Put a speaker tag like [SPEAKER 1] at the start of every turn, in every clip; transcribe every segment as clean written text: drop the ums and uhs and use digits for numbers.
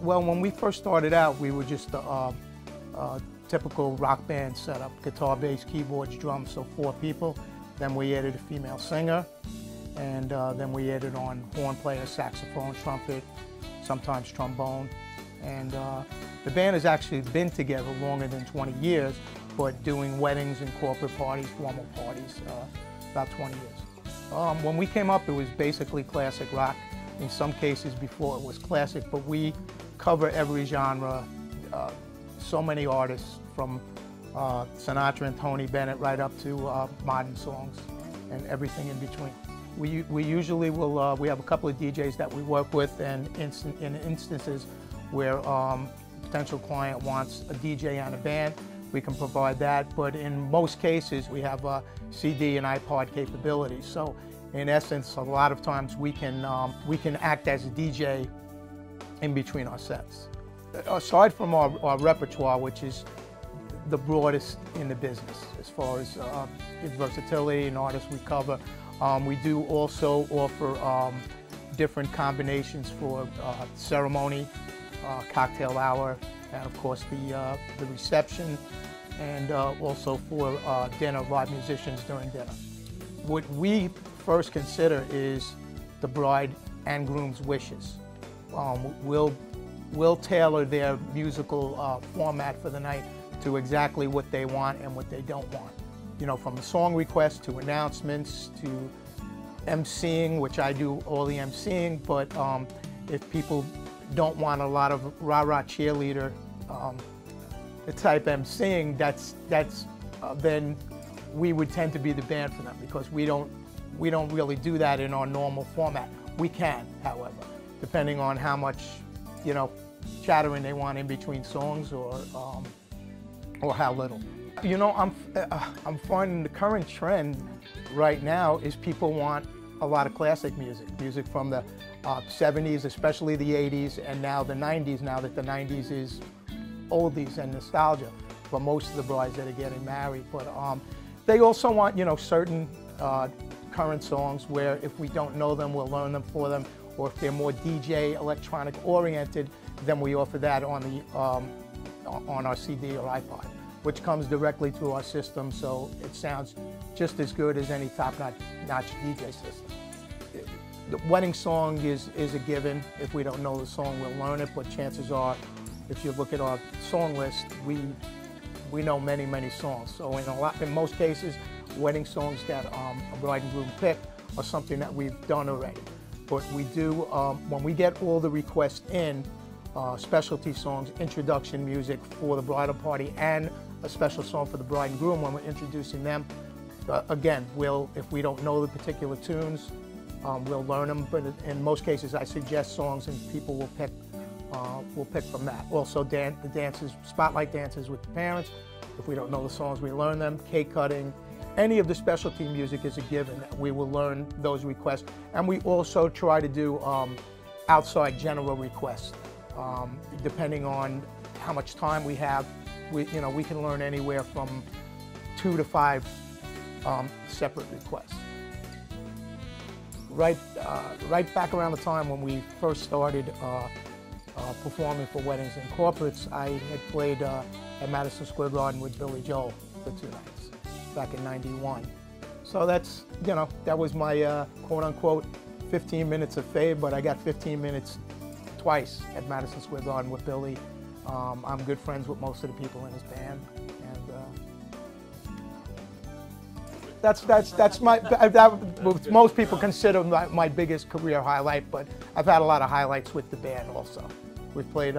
[SPEAKER 1] Well, when we first started out, we were just a typical rock band setup: guitar, bass, keyboards, drums, so 4 people. Then we added a female singer, and then we added on horn player, saxophone, trumpet, sometimes trombone. And the band has actually been together longer than 20 years, but doing weddings and corporate parties, formal parties, about 20 years. When we came up, it was basically classic rock. In some cases before it was classic, but we cover every genre, so many artists, from Sinatra and Tony Bennett right up to modern songs and everything in between. We usually will, we have a couple of DJs that we work with, and in instances where potential client wants a DJ on a band, we can provide that, but in most cases we have CD and iPod capabilities. So in essence, a lot of times we can act as a DJ in between our sets. Aside from our repertoire, which is the broadest in the business as far as versatility and artists we cover, we do also offer different combinations for ceremony, cocktail hour, and of course the reception, and also for dinner, live musicians during dinner. What we first consider is the bride and groom's wishes. We'll tailor their musical format for the night to exactly what they want and what they don't want. You know, from the song requests to announcements to emceeing, which I do all the emceeing, but if people don't want a lot of rah-rah cheerleader type emceeing, then we would tend to be the band for them, because we don't really do that in our normal format. We can, however, depending on how much, you know, chattering they want in between songs, or how little. You know, I'm finding the current trend right now is people want a lot of classic music from the 70s, especially the 80s, and now the 90s, now that the 90s is oldies and nostalgia for most of the brides that are getting married. But they also want, you know, certain current songs where if we don't know them, we'll learn them for them, or if they're more DJ electronic oriented, then we offer that on our CD or iPod, which comes directly through our system, so it sounds just as good as any top-notch DJ system. The wedding song is a given. If we don't know the song, we'll learn it, but chances are, if you look at our song list, we know many, many songs. So in most cases, wedding songs that a bride and groom pick are something that we've done already. But we do, when we get all the requests in, specialty songs, introduction music for the bridal party, and a special song for the bride and groom when we're introducing them. Again, if we don't know the particular tunes, we'll learn them, but in most cases I suggest songs and people will pick from that. Also the dances, spotlight dances with the parents. If we don't know the songs, we learn them. Cake cutting, any of the specialty music is a given that we will learn those requests. And we also try to do outside general requests. Depending on how much time we have, we can learn anywhere from 2 to 5 separate requests. Right back around the time when we first started performing for weddings and corporates, I had played at Madison Square Garden with Billy Joel for 2 nights back in '91. So that's, that was my quote-unquote 15 minutes of fame, but I got 15 minutes twice at Madison Square Garden with Billy. I'm good friends with most of the people in his band, and most people consider my biggest career highlight, but I've had a lot of highlights with the band also. We've played,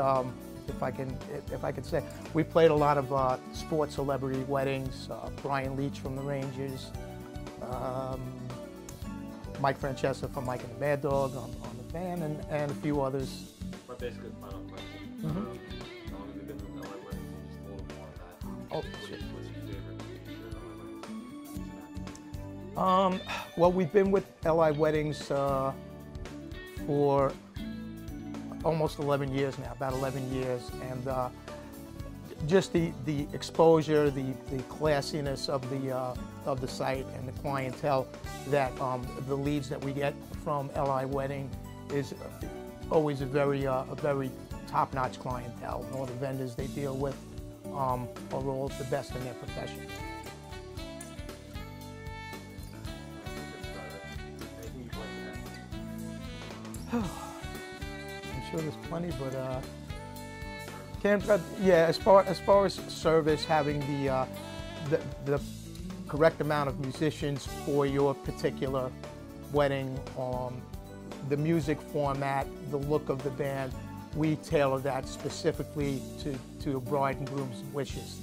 [SPEAKER 1] if I could say, we played a lot of sports celebrity weddings. Brian Leach from the Rangers, Mike Francesa from Mike and the Mad Dog on the band, and a few others.
[SPEAKER 2] My basically final question. How long have you been with LIWeddings? Just a little more on that.
[SPEAKER 1] Oh, sure.
[SPEAKER 2] What's your favorite LIWeddings?
[SPEAKER 1] Well, we've been with LIWeddings for almost 11 years now, about 11 years, and just the exposure, the classiness of the site and the clientele that the leads that we get from LIWedding is always a very top-notch clientele, and all the vendors they deal with are all the best in their profession. I'm sure there's plenty, but yeah. As far as service, having the correct amount of musicians for your particular wedding, the music format, the look of the band, we tailor that specifically to a bride and groom's wishes.